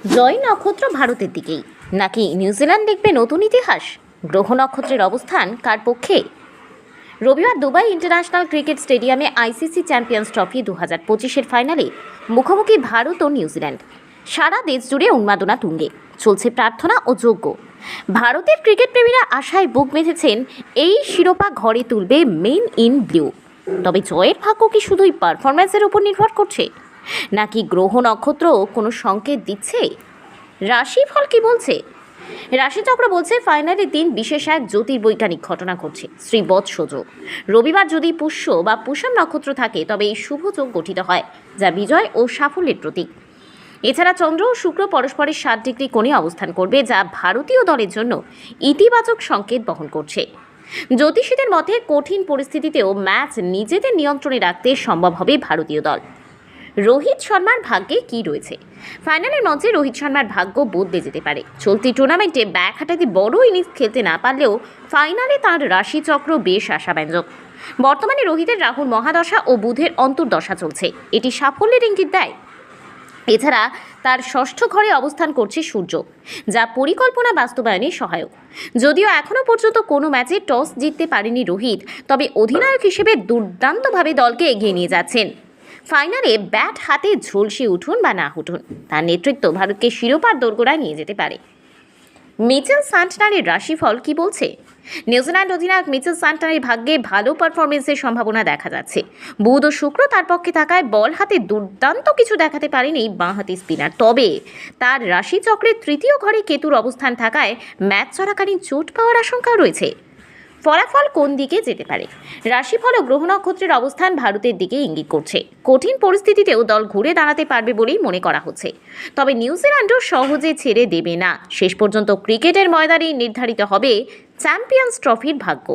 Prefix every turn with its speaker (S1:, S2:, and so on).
S1: জয় নক্ষত্র ভারতের দিকেই নাকি নিউজিল্যান্ড দেখবে নতুন ইতিহাস? গ্রহ নক্ষত্রের অবস্থান কার পক্ষে? রবিবার দুবাই ইন্টারন্যাশনাল ক্রিকেট স্টেডিয়ামে আইসিসি চ্যাম্পিয়ন্স ট্রফি 2025-এর ফাইনালে মুখোমুখি ভারত ও নিউজিল্যান্ড। সারা দেশ জুড়ে উন্মাদনা তুঙ্গে, চলছে প্রার্থনা ও যজ্ঞ। ভারতের ক্রিকেট প্রেমীরা আশায় বুক বেঁধেছেন এই শিরোপা ঘরে তুলবে মেন ইন ব্লু। তবে জয়ের ভাগ্য কি শুধুই পারফরম্যান্সের উপর নির্ভর করছে, নাকি গ্রহ নক্ষত্র কোনো সংকেত দিচ্ছে? রাশিফল কি বলছে? রাশিচক্র বলছে ফাইনালের দিন বিশেষ এক জ্যোতির্বৈজ্ঞানিক ঘটনা ঘটছে, শ্রীবৎসযোগ। রবিবার যদি পুষ্য বা পুষম নক্ষত্র থাকে তবে এই শুভ যোগ গঠিত হয়, যা বিজয় ও সাফল্যের প্রতীক। এছাড়া চন্দ্র ও শুক্র পরস্পরের 7 ডিগ্রি কোণে অবস্থান করবে, যা ভারতীয় দলের জন্য ইতিবাচক সংকেত বহন করছে। জ্যোতিষীদের মতে কঠিন পরিস্থিতিতেও ম্যাচ নিজেদের নিয়ন্ত্রণে রাখতে সম্ভব হবে ভারতীয় দল। রোহিত শর্মার ভাগ্যে কি রয়েছে? ফাইনালের মঞ্চে রোহিত শর্মার ভাগ্য বদলে যেতে পারে। চলতি টুর্নামেন্টে ব্যাক হাঁটাতে বড় ইনিংস খেলতে না পারলেও ফাইনালে তাঁর রাশিচক্র বেশ আশাব্যঞ্জক। বর্তমানে রোহিতের রাহুর মহাদশা ও বুধের অন্তর্দশা চলছে, এটি সাফল্যের ইঙ্গিত দেয়। এছাড়া তার ষষ্ঠ ঘরে অবস্থান করছে সূর্য, যা পরিকল্পনা বাস্তবায়নে সহায়ক। যদিও এখনও পর্যন্ত কোনো ম্যাচে টস জিততে পারেনি রোহিত, তবে অধিনায়ক হিসেবে দুর্দান্তভাবে দলকে এগিয়ে নিয়ে যাচ্ছেন। ফাইনালে ব্যাট হাতে ঝলসে উঠুন বা না উঠুন, তার নেতৃত্ব ভারতকে শিরোপার দোরগোড়ায় নিয়ে যেতে পারে। মিচেল সান্টনারের রাশিফল কি বলছে? নিউজিল্যান্ড অধিনায়ক মিচেল সান্টনারের ভাগ্যে ভালো পারফরমেন্সের সম্ভাবনা দেখা যাচ্ছে। বুধ ও শুক্র তার পক্ষে থাকায় বল হাতে দুর্দান্ত কিছু দেখাতে পারেনি বাঁহাতি স্পিনার। তবে তার রাশিচক্রের তৃতীয় ঘরে কেতুর অবস্থান থাকায় ম্যাচ চলাকালীন চোট পাওয়ার আশঙ্কাও রয়েছে। ফলাফল কোন দিকে যেতে পারে? রাশিফল ও গ্রহ নক্ষত্রের অবস্থান ভারতের দিকে ইঙ্গিত করছে কঠিন পরিস্থিতিতেও দল ঘুরে দাঁড়াতে পারবে বলেই মনে করা হচ্ছে। তবে নিউজিল্যান্ডও সহজে ছেড়ে দেবে না। শেষ পর্যন্ত ক্রিকেটের ময়দানেই নির্ধারিত হবে চ্যাম্পিয়ন্স ট্রফির ভাগ্য।